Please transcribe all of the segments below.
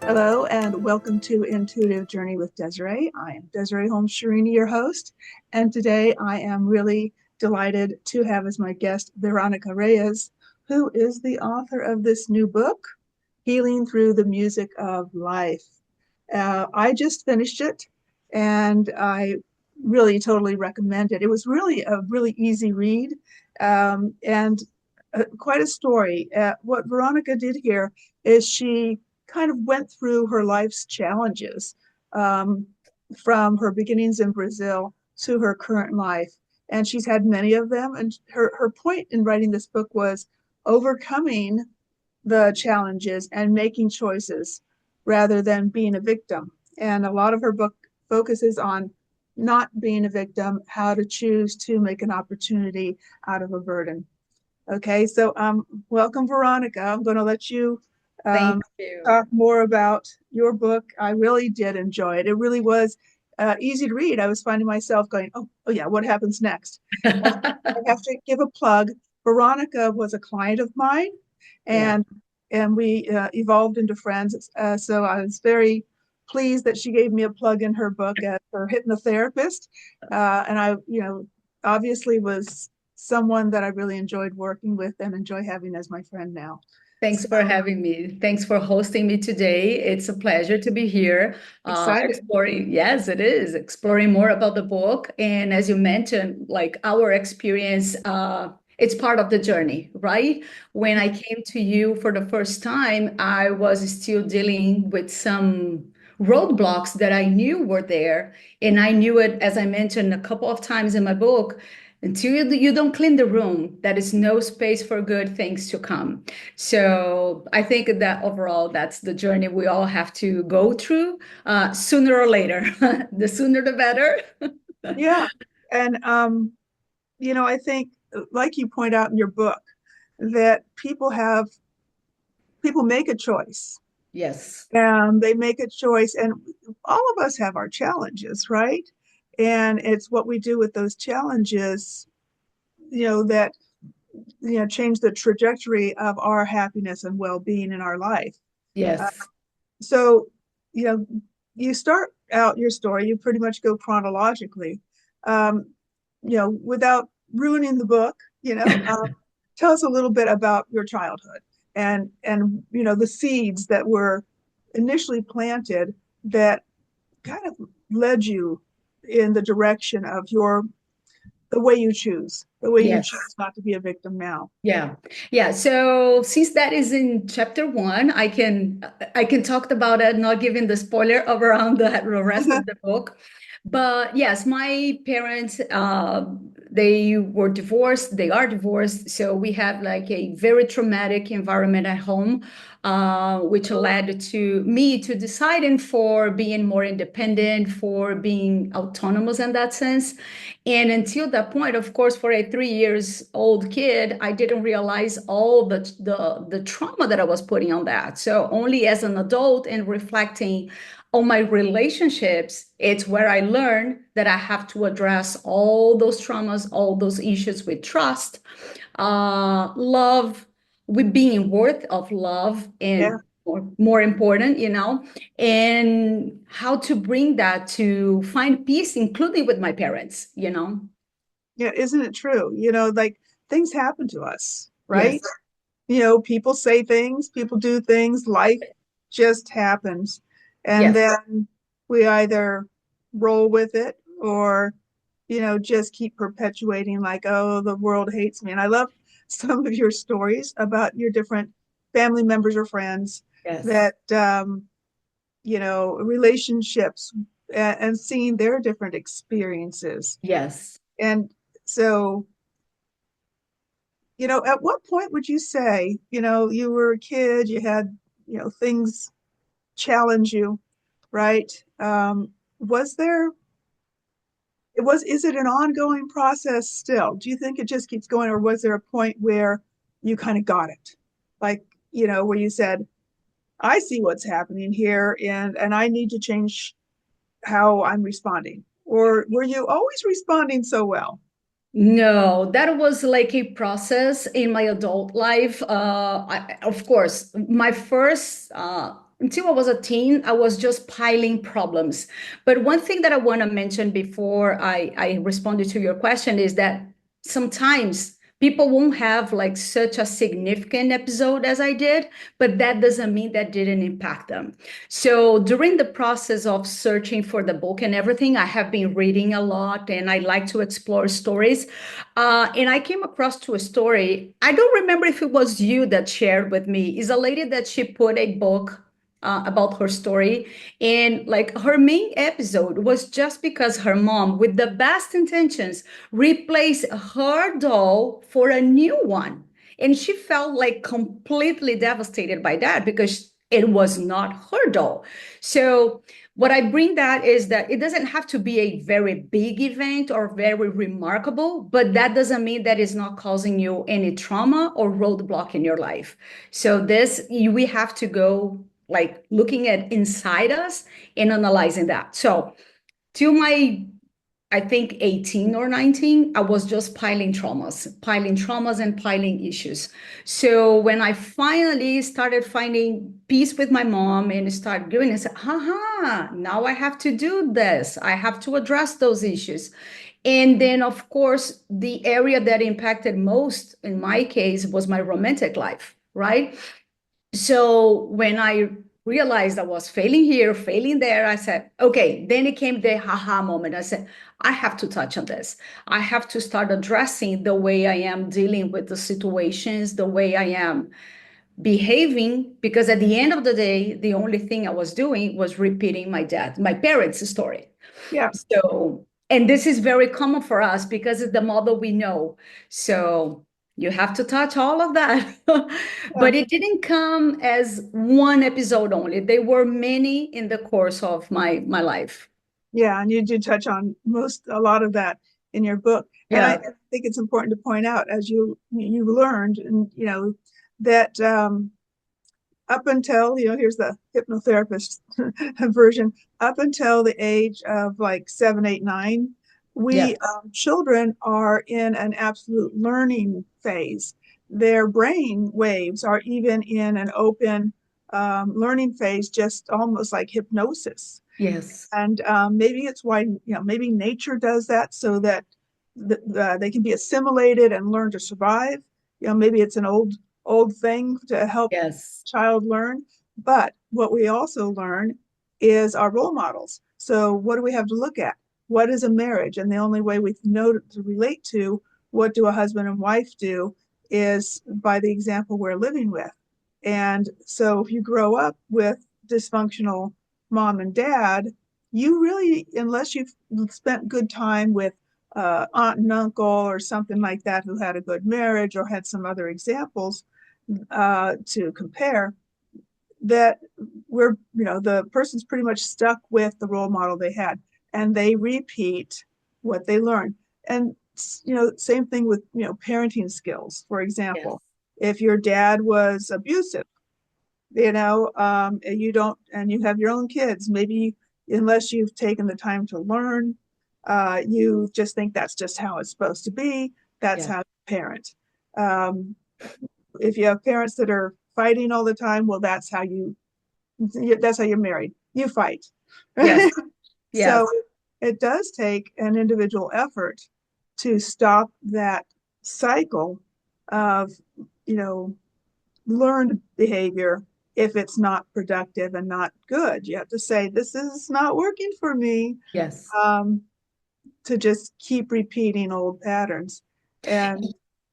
Hello and welcome to Intuitive Journey with Desiree. I am Desiree Holmes Scherini, your host, and today I am really delighted to have as my guest Veronica Reyes, who is the author of this new book, Healing Through the Music of Life. I just finished it and I really totally recommend it. It was really a really easy read and quite a story. What Veronica did here is she kind of went through her life's challenges um, from her beginnings in Brazil to her current life. And she's had many of them. And her point in writing this book was overcoming the challenges and making choices rather than being a victim. And a lot of her book focuses on not being a victim, how to choose to make an opportunity out of a burden. Okay, so welcome, Veronica. I'm going to let you Thank um, you. talk more about your book. I really did enjoy it. It really was easy to read. I was finding myself going, oh yeah, what happens next? Also, I have to give a plug. Veronica was a client of mine, Yeah. and we evolved into friends. So I was very pleased that she gave me a plug in her book as her hypnotherapist, and I, obviously was someone that I really enjoyed working with and enjoy having as my friend now. Thanks So for having me. Thanks for hosting me today. It's a pleasure to be here, excited. exploring. Yes, it is exploring more about the book. And as you mentioned, like our experience, it's part of the journey, right? When I came to you for the first time, I was still dealing with some roadblocks that I knew were there. And I knew it, as I mentioned a couple of times in my book, until you don't clean the room, there is no space for good things to come. So I think that overall, that's the journey we all have to go through sooner or later. The sooner, the better. Yeah. And, I think, like you point out in your book, that people make a choice Yes. and they make a choice. And all of us have our challenges, right? And it's what we do with those challenges, that, change the trajectory of our happiness and well being in our life. Uh, Yes. so, you know, you start out your story, you pretty much go chronologically, um, without ruining the book, tell us a little bit about your childhood and the seeds that were initially planted that kind of led you in the direction of the way you Yes. choose not to be a victim now. Yeah. Yeah. So since that is in chapter one, I can talk about it, not giving the spoiler of around the rest of the book. But yes, my parents they were divorced, they are divorced. So we have like a very traumatic environment at home, which led to me to deciding for being more independent, for being autonomous in that sense. And until that point, of course, for a 3 years old kid, I didn't realize all the trauma that I was putting on that. So only as an adult and reflecting on my relationships, it's where I learned that I have to address all those traumas, all those issues with trust, love, with being worth of love, Yeah, and more important, and how to bring that to find peace, including with my parents. yeah, isn't it true? Like things happen to us, right? Yes, People say things, people do things, life just happens. And yes, then we either roll with it or, just keep perpetuating like, oh, the world hates me. And I love some of your stories about your different family members or friends yes, that, relationships and seeing their different experiences. yes. And so, at what point would you say, you were a kid, you had, things challenge you, right? Was there, is it an ongoing process still? Do you think it just keeps going, or was there a point where you kind of got it? Like, where you said, I see what's happening here and I need to change how I'm responding. Or were you always responding so well? No, that was like a process in my adult life. Of course, my first until I was a teen, I was just piling problems. But one thing that I want to mention before I responded to your question is that sometimes people won't have like such a significant episode as I did, but that doesn't mean that didn't impact them. So during the process of searching for the book and everything, I have been reading a lot and I like to explore stories. And I came across to a story. I don't remember if it was you that shared with me. Is a lady that she put a book about her story. And like her main episode was just because her mom, with the best intentions, replaced her doll for a new one. And she felt like completely devastated by that because it was not her doll. So, what I bring that is that it doesn't have to be a very big event or very remarkable, but that doesn't mean that it's not causing you any trauma or roadblock in your life. So, we have to go like looking at inside us and analyzing that. So to my, I think 18 or 19, I was just piling traumas and piling issues. So when I finally started finding peace with my mom and started doing it, I said, haha, now I have to do this. I have to address those issues. And then, of course, the area that impacted most in my case was my romantic life, right? So when I realized I was failing here, failing there, I said, okay, then it came the haha moment. I said, I have to touch on this. I have to start addressing the way I am dealing with the situations, the way I am behaving, because at the end of the day, the only thing I was doing was repeating my parents' story. Yeah. So, and this is very common for us because it's the model we know. So you have to touch all of that. Yeah. But it didn't come as one episode only. There were many in the course of my life. Yeah, and you do touch on a lot of that in your book. And I Yeah. think it's important to point out, as you learned, and that up until, here's the hypnotherapist version, up until the age of like 7, 8, 9, Yeah. we children are in an absolute learning phase. Their brain waves are even in an open learning phase, just almost like hypnosis. Yes. And maybe it's why, maybe nature does that so that they can be assimilated and learn to survive. Maybe it's an old thing to help Yes. child learn. But what we also learn is our role models. So what do we have to look at? What is a marriage? And the only way we know to relate to what do a husband and wife do is by the example we're living with. And so if you grow up with dysfunctional mom and dad, you really, unless you've spent good time with aunt and uncle or something like that who had a good marriage or had some other examples to compare, that the person's pretty much stuck with the role model they had and they repeat what they learned. And same thing with parenting skills. For Yes. example, if your dad was abusive, and you don't, and you have your own kids, maybe unless you've taken the time to learn, you just think that's just how it's supposed to be. That's Yeah. how you parent. Um, if you have parents that are fighting all the time, well, that's how you're married. You fight. Yes. Yes. So it does take an individual effort to stop that cycle of, you know, learned behavior if it's not productive and not good. You have to say, this is not working for me, Yes. um, to just keep repeating old patterns. And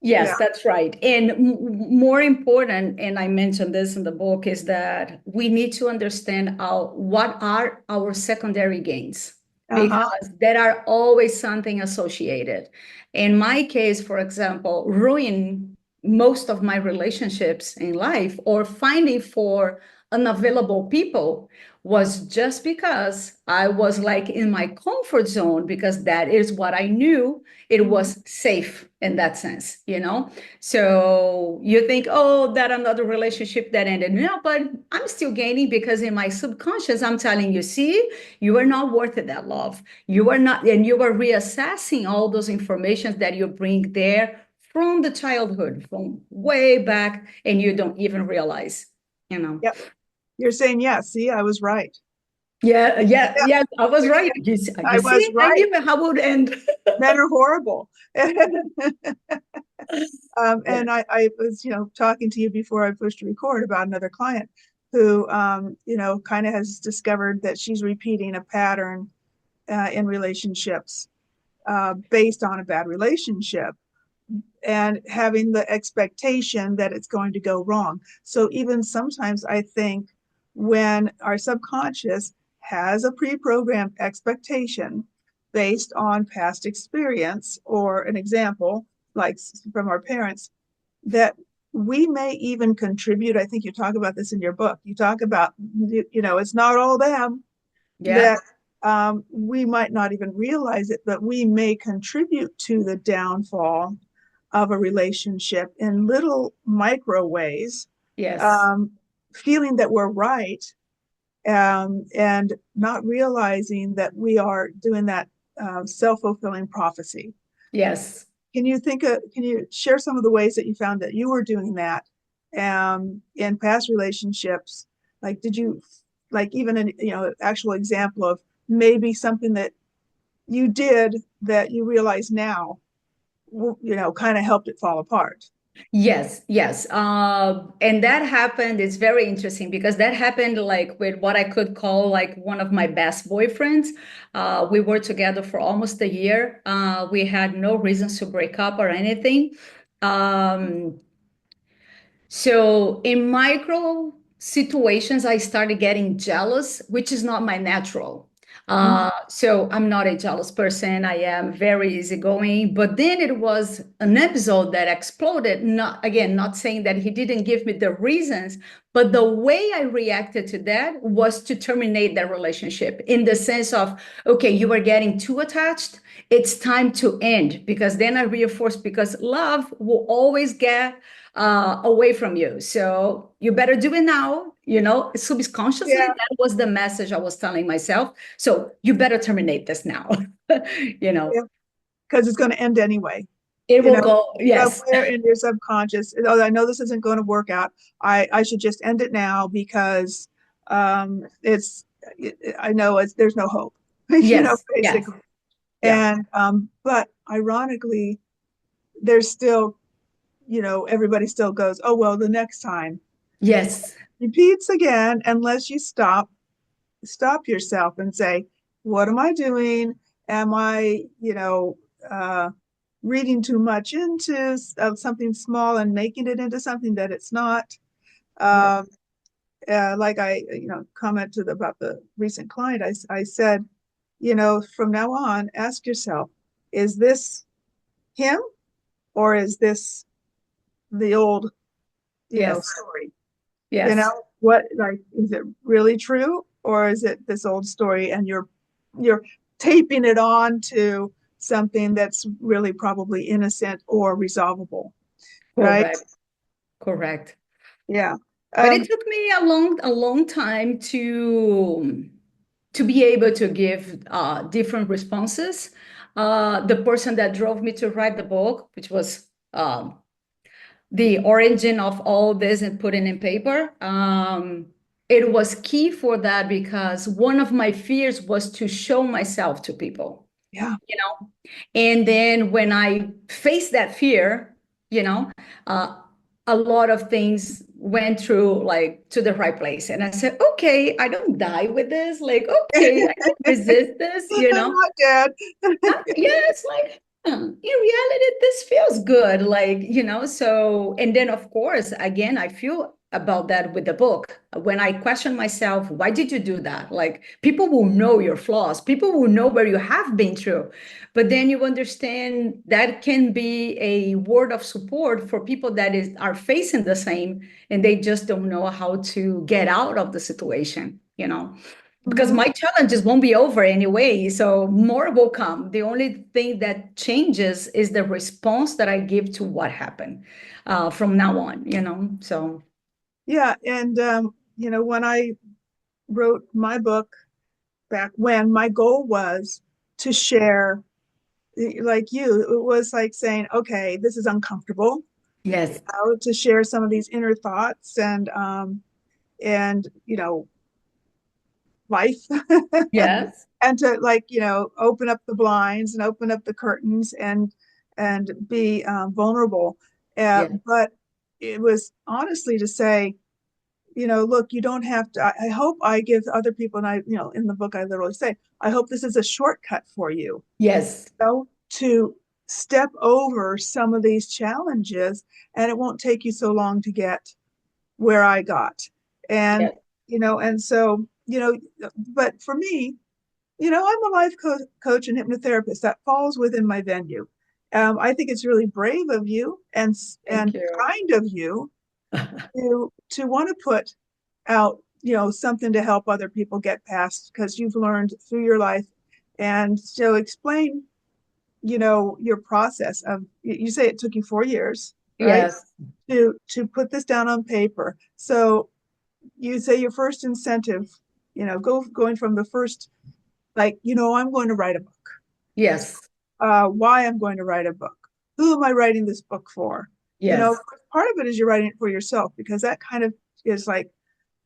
Yes, yeah, that's right. And more important, and I mentioned this in the book, is that we need to understand what are our secondary gains uh-huh, because there are always something associated. In my case, for example, ruining most of my relationships in life or finding for unavailable people was just because I was like in my comfort zone because that is what I knew it mhm, was safe in that sense, you know? So you think, oh, that another relationship that ended. No, but I'm still gaining because in my subconscious, I'm telling you, see, you are not worth it, that love. You are not, and you are reassessing all those informations that you bring there from the childhood, from way back, and you don't even realize, you know? yep. You're saying, yeah, see, I was right. Yeah, yeah, Yeah, yes, I was you're right. saying You I was see, I right. knew how it would end. Men are horrible. Yeah. And I was, talking to you before I pushed record about another client who, kind of has discovered that she's repeating a pattern in relationships based on a bad relationship and having the expectation that it's going to go wrong. So even sometimes I think when our subconscious has a pre-programmed expectation based on past experience or an example like from our parents, that we may even contribute. I think you talk about this in your book. You talk about, it's not all them, Yeah. that we might not even realize it, but we may contribute to the downfall of a relationship in little micro ways, Yes. um, feeling that we're right, and not realizing that we are doing that self-fulfilling prophecy. Yes. Can you share some of the ways that you found that you were doing that in past relationships? Like, did you, like, even an, actual example of maybe something that you did that you realize now, kind of helped it fall apart? Yes, yes. And that happened, it's very interesting because that happened like with what I could call like one of my best boyfriends. We were together for almost a year. We had no reasons to break up or anything. Um, So in micro situations, I started getting jealous, which is not my natural. Mhm. So I'm not a jealous person. I am very easygoing. But then it was an episode that exploded. Not again, not saying that he didn't give me the reasons, but the way I reacted to that was to terminate that relationship in the sense of, okay, you are getting too attached. It's time to end because then I reinforce because love will always get away from you. So you better do it now. Subconsciously, Yeah, that was the message I was telling myself. So you better terminate this now. you know, yeah, because it's going to end anyway. it You will know, go. Yes, somewhere in your subconscious, oh, I know this isn't going to work out. I should just end it now because it's, I know there's no hope, yes, yes, basically. yeah, And but ironically, there's still, everybody still goes, oh well, the next time yes, repeats again, unless you stop yourself and say, what am I doing? Am I, uh, reading too much into something small and making it into something that it's not? yeah, Um, like I, commented about the recent client, I said, from now on, ask yourself, is this him or is this the old, yes, story? yes. What, like, is it really true or is it this old story and you're taping it on to something that's really probably innocent or resolvable, right? Correct, correct. Yeah. But it um took me a long time to be able to give different responses. The person that drove me to write the book, which was the origin of all this and putting in paper. It was key for that because one of my fears was to show myself to people, yeah, you know. And then when I faced that fear, you know, uh, a lot of things went through like to the right place. And I said, okay, I don't die with this. Like, okay, I don't resist this, I'm not dead. yeah, it's like in reality this feels good, like so. And then of course again I feel about that with the book when I question myself, why did you do that? Like people will know your flaws, people will know where you have been through, but then you understand that can be a word of support for people that are facing the same and they just don't know how to get out of the situation, because Mhm. my challenges won't be over anyway. So more will come. The only thing that changes is the response that I give to what happened from now on. So, Yeah, and when I wrote my book back when, my goal was to share, like you, it was like saying, okay, this is uncomfortable, yes, to share some of these inner thoughts, and and life. Yes. And to, like, open up the blinds and open up the curtains and be vulnerable. Yeah. But it was honestly to say, look, you don't have to. I hope I give other people, and in the book I literally say, I hope this is a shortcut for you, Yes. to step over some of these challenges, and it won't take you so long to get where I got. And, Yeah. and so, but for me, I'm a life coach and hypnotherapist. That falls within my venue. I think it's really brave of you Thank and you. kind of you to want to put out, something to help other people get past, because you've learned through your life. And so explain, your process of, you say it took you 4 years, right? Yes. To put this down on paper. So you say your first incentive, going from the first, like, I'm going to write a book. Yes. Why I'm going to write a book. Who am I writing this book for? Yes. Part of it is you're writing it for yourself, because that kind of is like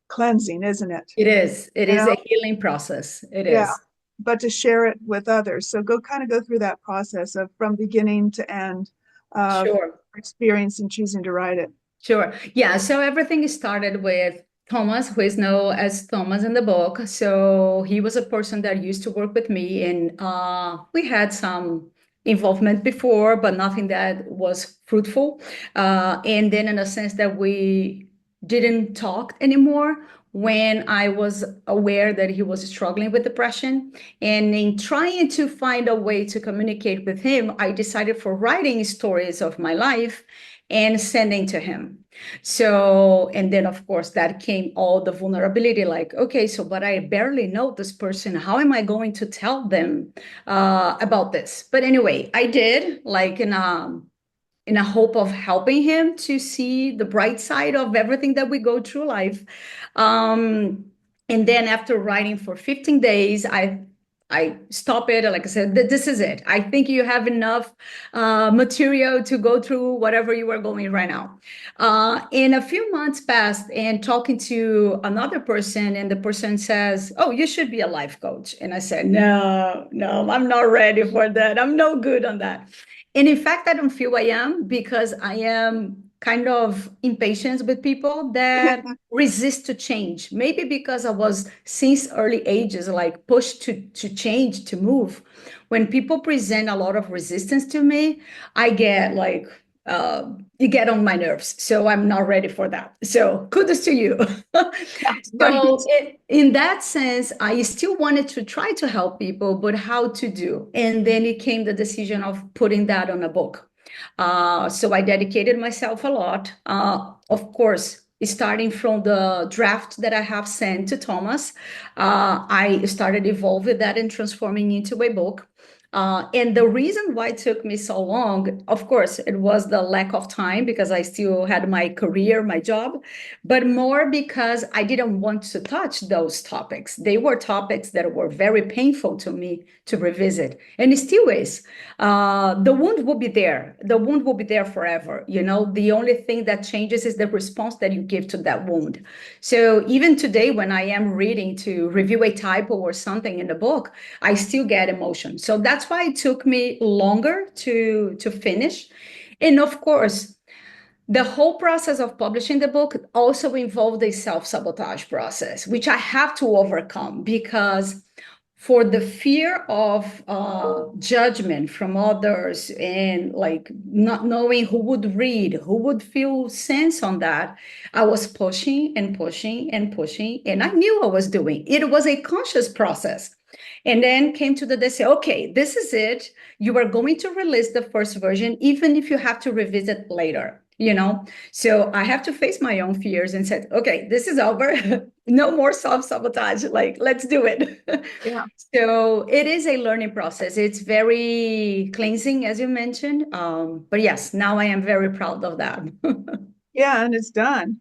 cleansing, isn't it? It is. It You is know, a healing process. It yeah. is. But to share it with others. So go through that process of from beginning to end of Sure. experience and choosing to write it. Sure. Yeah. So everything started with Thomas, who is known as Thomas in the book. So he was a person that used to work with me, and we had some involvement before, but nothing that was fruitful. And then, in a sense, that we didn't talk anymore when I was aware that he was struggling with depression. And in trying to find a way to communicate with him, I decided for writing stories of my life and sending to him. So, and then of course that came all the vulnerability, like, okay, so, but I barely know this person. How am I going to tell them about this? But anyway, I did, like, in a hope of helping him to see the bright side of everything that we go through life. Um, and then after writing for 15 days, I stop it. Like I said, this is it. I think you have enough material to go through whatever you are going right now. And a few months passed, and talking to another person, and the person says, "Oh, you should be a life coach." And I said, "No, no, I'm not ready for that. I'm no good on that." And in fact, I don't feel I am, because I am kind of impatient with people that resist to change. Maybe because I was since early ages like pushed to change, to move. When people present a lot of resistance to me, I get like you get on my nerves. So I'm not ready for that. So kudos to you. Right. So in that sense, I still wanted to try to help people, but how to do? And then it came the decision of putting that on a book. So I dedicated myself a lot. Of course, starting from the draft that I have sent to Thomas, I started evolving that and transforming into a book. And the reason why it took me so long, of course, it was the lack of time, because I still had my career, my job, but more because I didn't want to touch those topics. They were topics that were very painful to me to revisit, and it still is. The wound will be there. The wound will be there forever. The only thing that changes is the response that you give to that wound. So even today, when I am reading to review a typo or something in the book, I still get emotion. So that's why it took me longer to finish. And of course, the whole process of publishing the book also involved a self-sabotage process, which I have to overcome, because for the fear of judgment from others, and like not knowing who would read, who would feel sense on that, I was pushing and pushing and pushing, and I knew I was doing it. Was a conscious process. And then came to the decision, okay, this is it. You are going to release the first version, even if you have to revisit later. So I have to face my own fears and said, okay, this is over. No more self-sabotage. Like, let's do it. Yeah. So it is a learning process. It's very cleansing, as you mentioned. But yes, now I am very proud of that. Yeah, and it's done.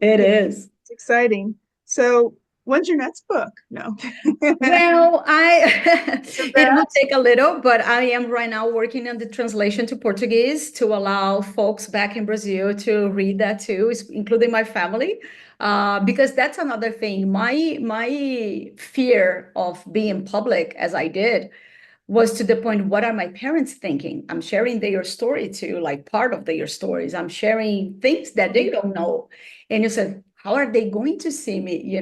It Yeah, is. it's exciting. So When's your next book? No. Well, I it will Congrats. take a little, but I am right now working on the translation to Portuguese to allow folks back in Brazil to read that too, including my family. Because that's another thing. My fear of being public, as I did, was to the point, what are my parents thinking? I'm sharing their story too, like part of their stories. I'm sharing things that they don't know. And you said, how are they going to see me?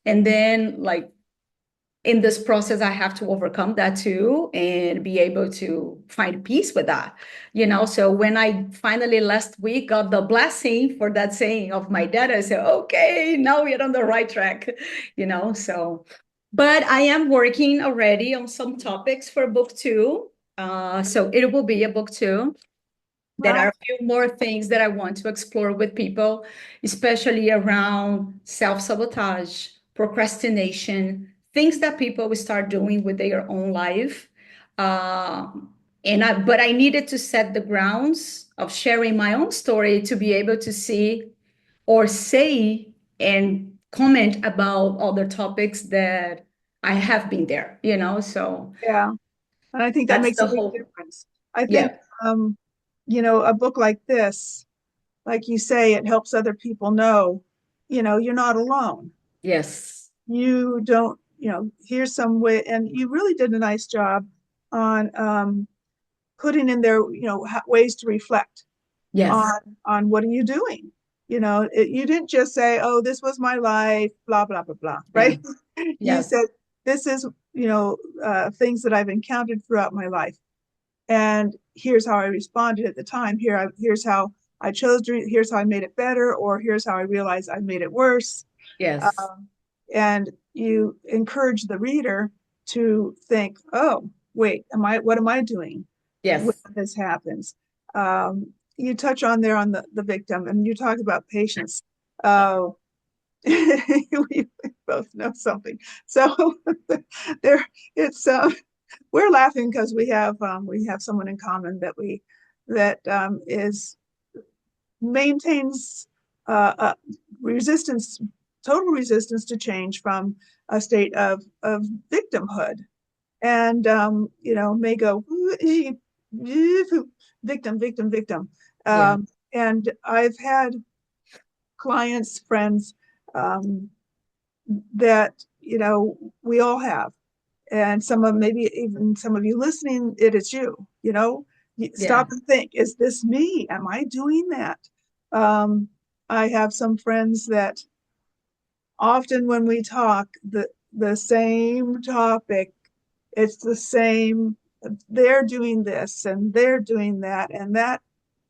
And then, like, in this process, I have to overcome that too and be able to find peace with that. So when I finally last week got the blessing for that saying of my dad, I said, okay, now we're on the right track. So, but I am working already on some topics for book two. So it will be a book two. There are Well, a few more things that I want to explore with people, especially around self-sabotage, procrastination, things that people will start doing with their own life. Uh, but I needed to set the grounds of sharing my own story to be able to see or say and comment about other topics that I have been there. So yeah. And I think that that's makes the a big whole, difference. I think, yeah, um, a book like this, like you say, it helps other people know, you're not alone. yes, You don't, here's some way, and you really did a nice job on putting in there, ways to reflect yes, on what are you doing. You didn't just say, "Oh, this was my life," blah blah blah blah, yeah, right? You yes. said, "This is, things that I've encountered throughout my life, and here's how I responded at the time. Here's how I chose to. Here's how I made it better, or here's how I realized I made it worse." Yes, Um, and you encourage the reader to think, "Oh, wait, what am I doing when yes. this happens?" You touch on there on the victim, and you talk about patience. Oh, we both know something. So there, it's we're laughing because we have someone in common that is maintains resistance, total resistance to change from a state of victimhood, and may go victim, victim, victim. Yeah. And I've had clients, friends, um, that we all have, and some of maybe even some of you listening, it is you. Yeah. Stop and think: Is this me? Am I doing that? Um, I have some friends that often when we talk, the same topic, it's the same. They're doing this and they're doing that, and that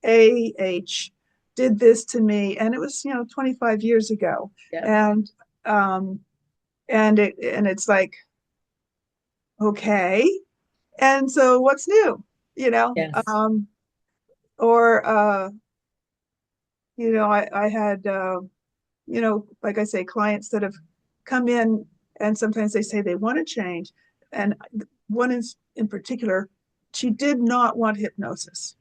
AH did this to me, and it was 25 years ago, Yeah. and um, it's like, okay, and so what's new, you know? Yes. Or I had like I say, clients that have come in, and sometimes they say they want to change, and one is in particular, she did not want hypnosis.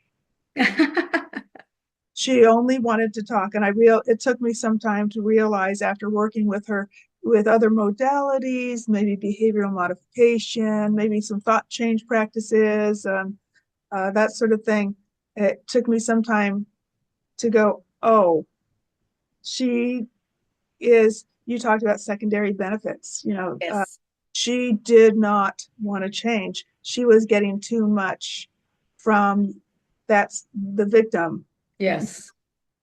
She only wanted to talk, and it took me some time to realize, after working with her with other modalities, maybe behavioral modification, maybe some thought change practices, that sort of thing. It took me some time to go, oh, she is, you talked about secondary benefits, Yes. she did not want to change. She was getting too much from that's the victim. Yes.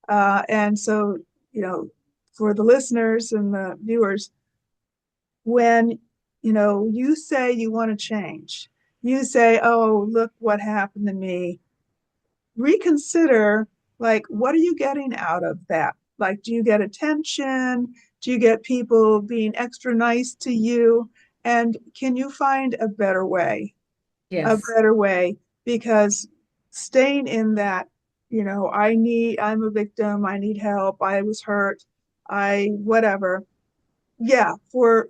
And so, you know, for the listeners and the viewers, when you say you want to change, you say, "Oh, look what happened to me." Reconsider, like, what are you getting out of that? Like, do you get attention? Do you get people being extra nice to you? And can you find a better way? A Yes. better way, because staying in that, I'm a victim, I need help, I was hurt, I whatever. Yeah, for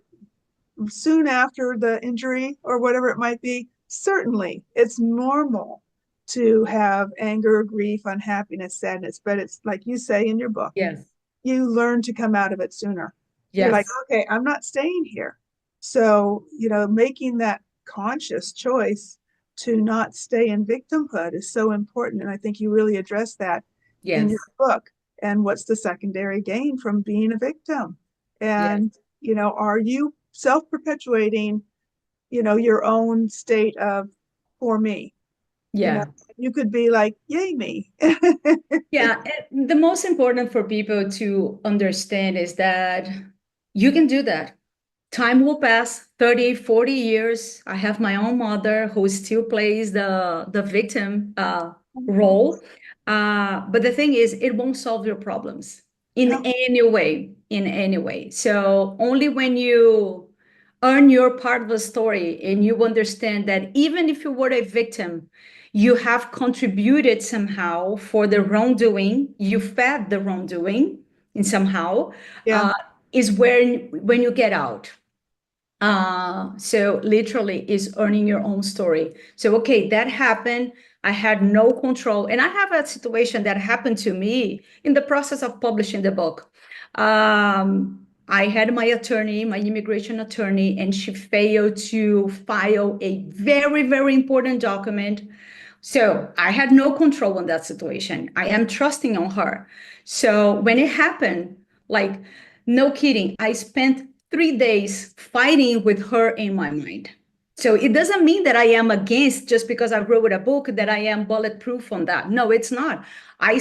soon after the injury or whatever it might be, certainly it's normal to have anger, grief, unhappiness, sadness, but it's like you say in your book, Yes. you learn to come out of it sooner. You're like, Yes. okay, I'm not staying here. So, making that conscious choice to not stay in victimhood is so important. And I think you really address that in your Yes. book. And what's the secondary gain from being a victim? Yes. And, are you self perpetuating, your own state of for me? You know, Yeah. you could be like, yay me. Yeah. The most important for people to understand is that you can do that. Time will pass 30, 40 years. I have my own mother who still plays the victim role. But the thing is, it won't solve your problems in No, any way, in any way. So only when you earn your part of the story and you understand that even if you were a victim, you have contributed somehow for the wrongdoing, you fed the wrongdoing in somehow, yeah, uh, is when you get out. So literally is earning your own story. So, okay, that happened. I had no control. And I have a situation that happened to me in the process of publishing the book. I had my attorney, my immigration attorney, and she failed to file a very, very important document. So I had no control on that situation. I am trusting on her. So when it happened, like, no kidding, I spent 3 days fighting with her in my mind. So it doesn't mean that I am against just because I wrote a book that I am bulletproof on that. No, it's not. I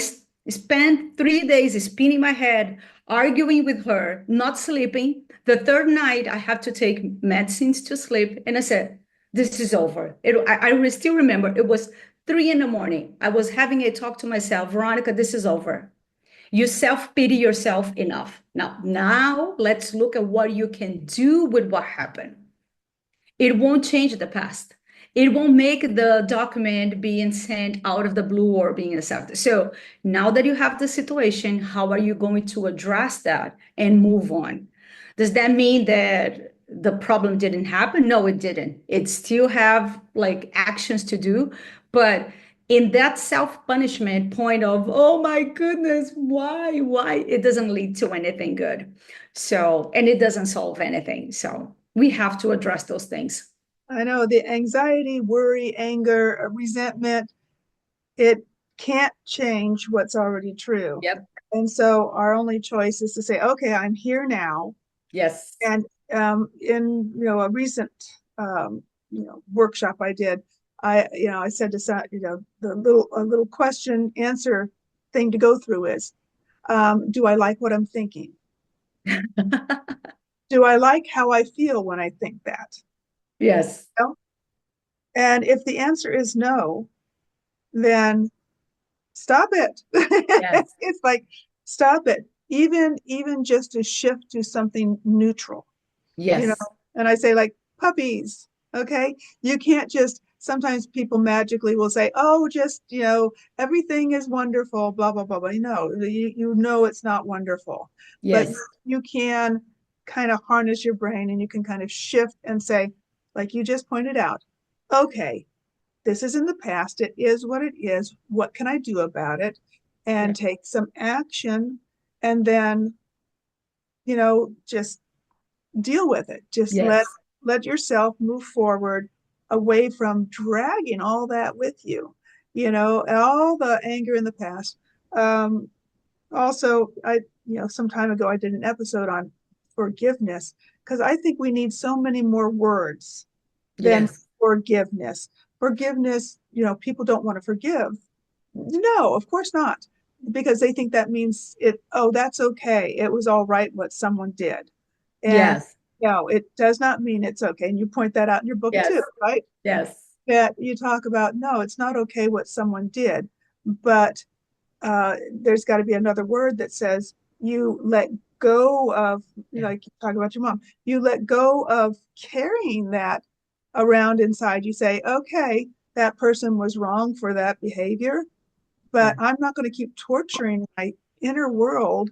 spent 3 days spinning my head, arguing with her, not sleeping. The third night, I have to take medicines to sleep. And I said, this is over. I still remember it was 3 in the morning. I was having a talk to myself, Veronica, this is over. You self-pity yourself enough. Now let's look at what you can do with what happened. It won't change the past. It won't make the document being sent out of the blue or being accepted. So now that you have the situation, how are you going to address that and move on? Does that mean that the problem didn't happen? No, it didn't. It still have like actions to do, but in that self-punishment point of, oh my goodness, why, it doesn't lead to anything good. So, and it doesn't solve anything. So we have to address those things. I know the anxiety, worry, anger, resentment, it can't change what's already true. Yep. And so our only choice is to say, okay, I'm here now. Yes. And in a recent workshop I did, I said to some, the little a little question answer thing to go through is, do I like what I'm thinking? Do I like how I feel when I think that? Yes. You know? And if the answer is no, then stop it. Yes. It's like, stop it. Even just to shift to something neutral, you know. Yes. And I say, like, puppies, okay? You can't just, sometimes people magically will say, oh, just, everything is wonderful, blah, blah, blah, blah. You know it's not wonderful. But Yes. you can kind of harness your brain and you can kind of shift and say, like you just pointed out, okay, this is in the past. It is what it is. What can I do about it? Yeah. And take some action and then, just deal with it. Just let Yes. let yourself move forward away from dragging all that with you, all the anger in the past. Also, some time ago I did an episode on forgiveness because I think we need so many more words than Yes. forgiveness. Forgiveness, people don't want to forgive. No, of course not, because they think that means it, oh, that's okay. It was all right what someone did. And Yes. no, it does not mean it's okay. And you point that out in your book Yes. too, right? Yes. That you talk about, no, it's not okay what someone did, but there's got to be another word that says you let go of, Yeah. like you talk about your mom, you let go of carrying that around inside. You say, okay, that person was wrong for that behavior, Yeah. but I'm not going to keep torturing my inner world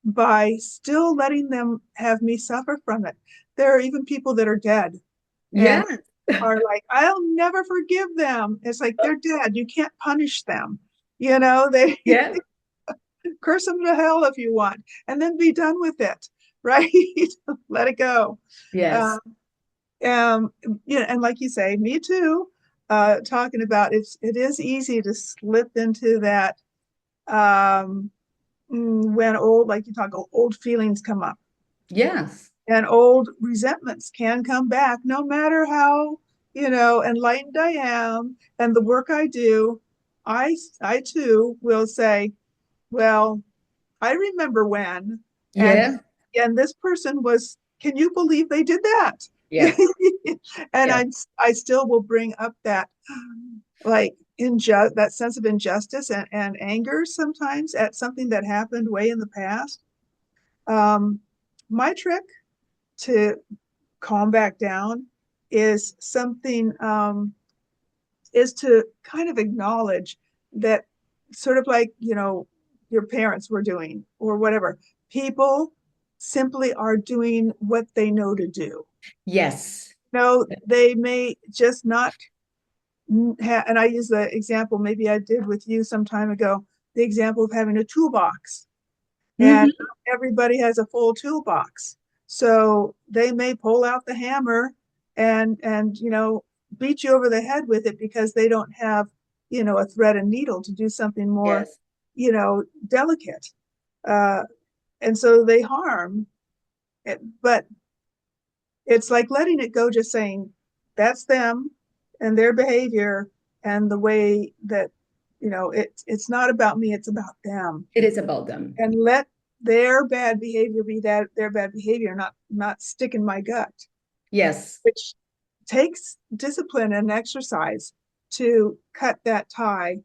by still letting them have me suffer from it. There are even people that are dead and Yes. are like, I'll never forgive them. It's like they're dead. You can't punish them. They Yeah. curse them to hell if you want, and then be done with it. right? Let it go. Uh, Yes. um, and like you say, me too. Talking about it is easy to slip into that um, when old, like you talk, old feelings come up Yes. and old resentments can come back, no matter how enlightened I am and the work I do. I too will say, well, I remember when, and Yeah. this person was. Can you believe they did that? Yes. And Yes. I still will bring up that like that sense of injustice and anger sometimes at something that happened way in the past. Um, my trick to calm back down is something is to kind of acknowledge that, sort of like your parents were doing or whatever. People simply are doing what they know to do. Yes. No, they may just not and I use the example maybe I did with you some time ago, the example of having a toolbox, and Hmm. everybody has a full toolbox. So they may pull out the hammer and beat you over the head with it because they don't have a thread and needle to do something more Yes. delicate. Uh, and so they harm it, but it's like letting it go, just saying that's them and their behavior and the way that it's not about me, it's about them, It is about them. and let their bad behavior be that their bad behavior, not stick in my gut, Yes. which takes discipline and exercise to cut that tie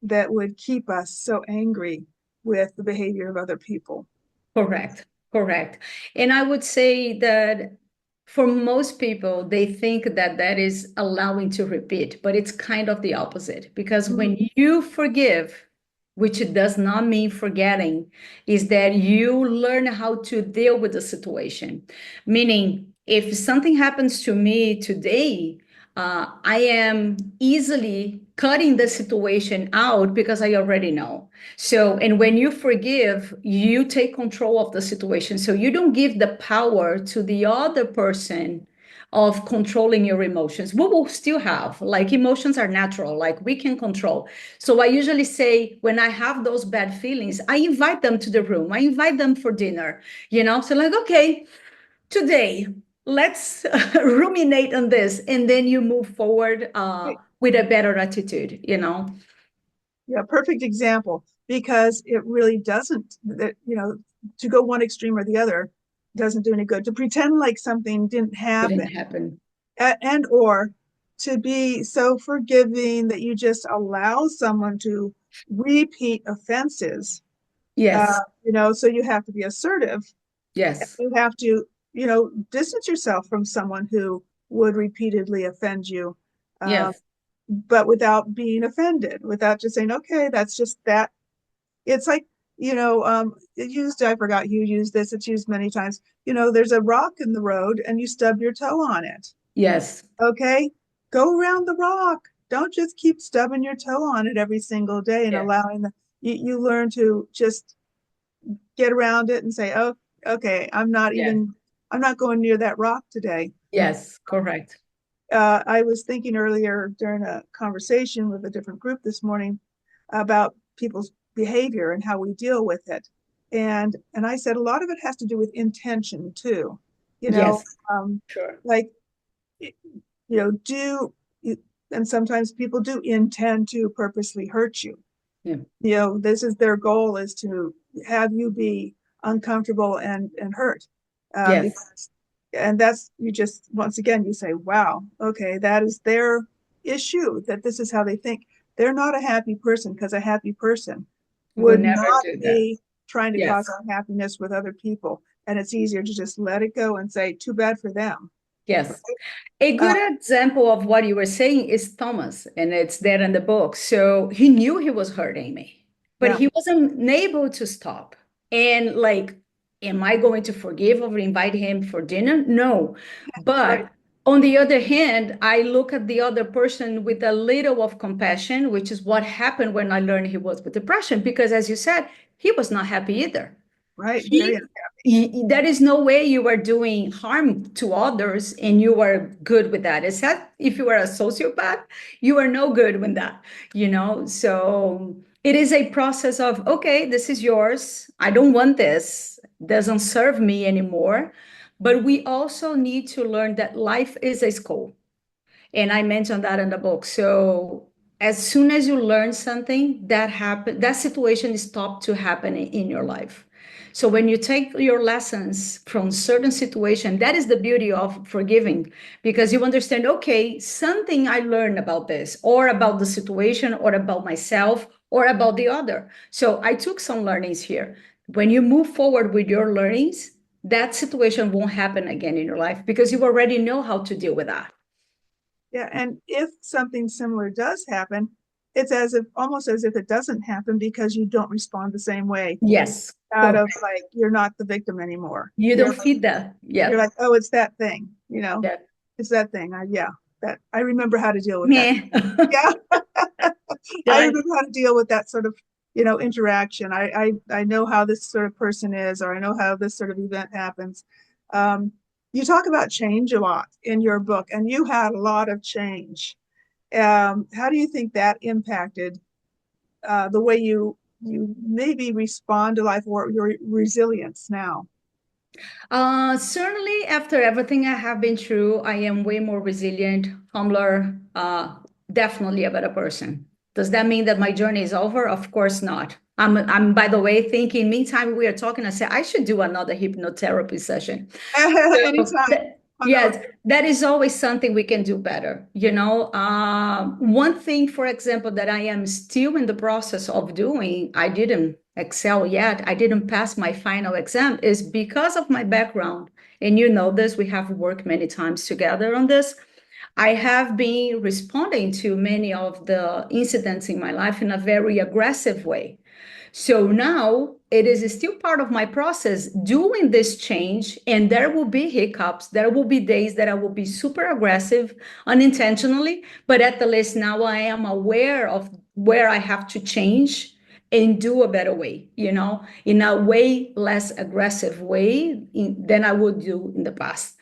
that would keep us so angry with the behavior of other people. Correct, correct. And I would say that for most people, they think that that is allowing to repeat, but it's kind of the opposite. Because when Mm-hmm. you forgive, which it does not mean forgetting, is that you learn how to deal with the situation. Meaning, if something happens to me today, I am easily cutting the situation out because I already know. So, and when you forgive, you take control of the situation. So you don't give the power to the other person of controlling your emotions. We will still have, like, emotions are natural, like we can control. So I usually say, when I have those bad feelings, I invite them to the room, I invite them for dinner, So, like, okay, today, let's ruminate on this. And then you move forward with a better attitude. Yeah, perfect example, because it really doesn't, to go one extreme or the other doesn't do any good. To pretend like something didn't happen, Didn't happen. and or to be so forgiving that you just allow someone to repeat offenses. Yes, So you have to be assertive. yes, You have to, distance yourself from someone who would repeatedly offend you, um, yes, but without being offended, without just saying, okay, that's just that. It's like, it used, I forgot you used this, it's used many times. There's a rock in the road and you stub your toe on it. yes, Okay, go around the rock. Don't just keep stubbing your toe on it every single day and yeah, allowing you learn to just get around it and say, oh, okay, yes, I'm not going near that rock today. yes, correct. I was thinking earlier during a conversation with a different group this morning about people's behavior and how we deal with it. And I said a lot of it has to do with intention too. You know, Yes, um, sure. like do and sometimes people do intend to purposely hurt you. Yeah. This is their goal, is to have you be uncomfortable and hurt, Yes, because and that's, you just, once again, you say, wow, okay, that is their issue, that this is how they think. They're not a happy person, because a happy person we would would never not do that. be trying to cause Yes, unhappiness with other people, and it's easier to just let it go and say too bad for them. yes. A uh, good example of what you were saying is Thomas, and it's there in the book. So he knew he was hurting me, but yeah, he wasn't able to stop. And like, am I going to forgive or invite him for dinner? No. right, But on the other hand, I look at the other person with a little of compassion, which is what happened when I learned he was with depression, because as you said, he was not happy either. right, very He There is no way you are doing harm to others and you are good with that. Except if you are a sociopath, you are no good with that, So it is a process of, okay, this is yours. I don't want this. Doesn't serve me anymore. But we also need to learn that life is a school. And I mentioned that in the book. So as soon as you learn something, that situation stopped to happen in your life. So when you take your lessons from certain situation, that is the beauty of forgiving, because you understand, okay, something I learned about this, or about the situation, or about myself, or about the other. So I took some learnings here. When you move forward with your learnings, that situation won't happen again in your life because you already know how to deal with that. Yeah, and if something similar does happen, it's as if almost as if it doesn't happen because you don't respond the same way. Yes, Out of correct. like you're not the victim anymore. You don't feed that. You're Yeah. like, oh, it's that thing, Yeah. it's that thing. Yeah, that I remember how to deal with that. Meh. Yeah, I Done. remember how to deal with that sort of interaction. I know how this sort of person is, or I know how this sort of event happens. Um, you talk about change a lot in your book, and you had a lot of change. How do you think that impacted the way you maybe respond to life, or your resilience now? Certainly, after everything I have been through, I am way more resilient, humbler, definitely a better person. Does that mean that my journey is over? Of course not. I'm by the way, thinking, meantime, we are talking, I said, I should do another hypnotherapy session. So Anytime. Oh, no. yes, that is always something we can do better. One thing, for example, that I am still in the process of doing, I didn't excel yet. I didn't pass my final exam is because of my background. And you know this, we have worked many times together on this. I have been responding to many of the incidents in my life in a very aggressive way. So now it is still part of my process doing this change, and there will be hiccups. There will be days that I will be super aggressive unintentionally, but at the least now I am aware of where I have to change and do a better way, in a way less aggressive way than I would do in the past.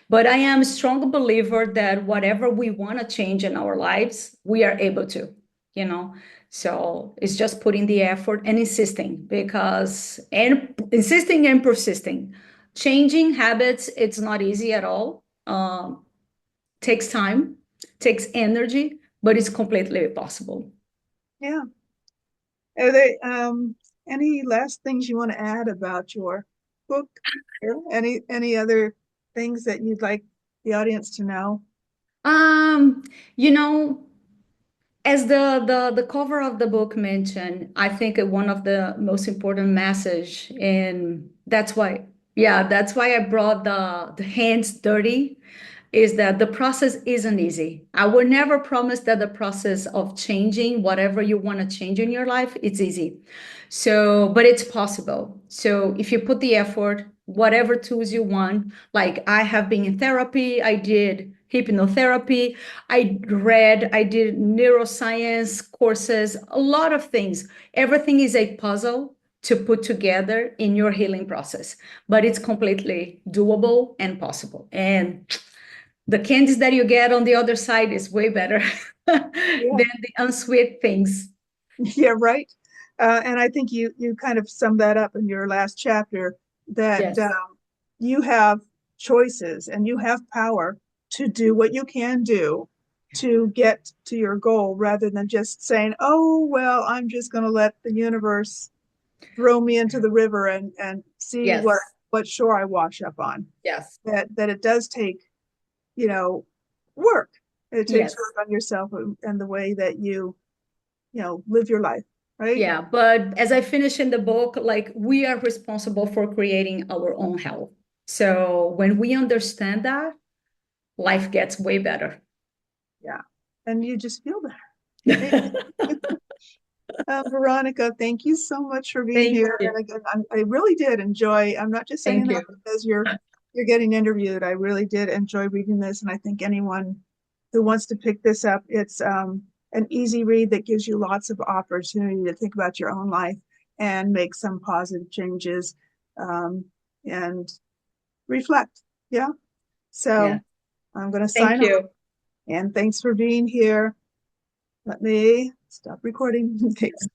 But I am a strong believer that whatever we want to change in our lives, we are able to, you know so it's just putting the effort and insisting and persisting. Changing habits, it's not easy at all. Takes time, takes energy, but it's completely possible. Yeah. Are there any last things you want to add about your book? Or any other things that you'd like the audience to know? Um, you know, as the cover of the book mentioned, I think one of the most important message, and that's why I brought the hands dirty, is that the process isn't easy. I will never promise that the process of changing whatever you want to change in your life, it's easy. So, but it's possible. So if you put the effort, whatever tools you want, like I have been in therapy, I did hypnotherapy, I did neuroscience courses, a lot of things. Everything is a puzzle to put together in your healing process, but it's completely doable and possible. And the candies that you get on the other side is way better than Yeah. the unsweet things. Yeah, right. And I think you kind of summed that up in your last chapter, that Yes, you have choices and you have power to do what you can do to get to your goal, rather than just saying, oh, well, I'm just going to let the universe throw me into the river and see yes, what shore I wash up on. yes, That it does take, you know, work. It takes yes. work on yourself and the way that you live your life, right? Yeah, but as I finish in the book, like we are responsible for creating our own health. So when we understand that, life gets way better. Yeah. And you just feel better, right? Veronica, thank you so much for being Thank here. you. And again, I really did enjoy. I'm not just saying Thank that you. because you're getting interviewed. I really did enjoy reading this, and I think anyone who wants to pick this up, it's an easy read that gives you lots of opportunity to think about your own life and make some positive changes. and reflect. Yeah. Yeah. So I'm going to Thank sign off, you. and thanks for being here. Let me stop recording. Thanks.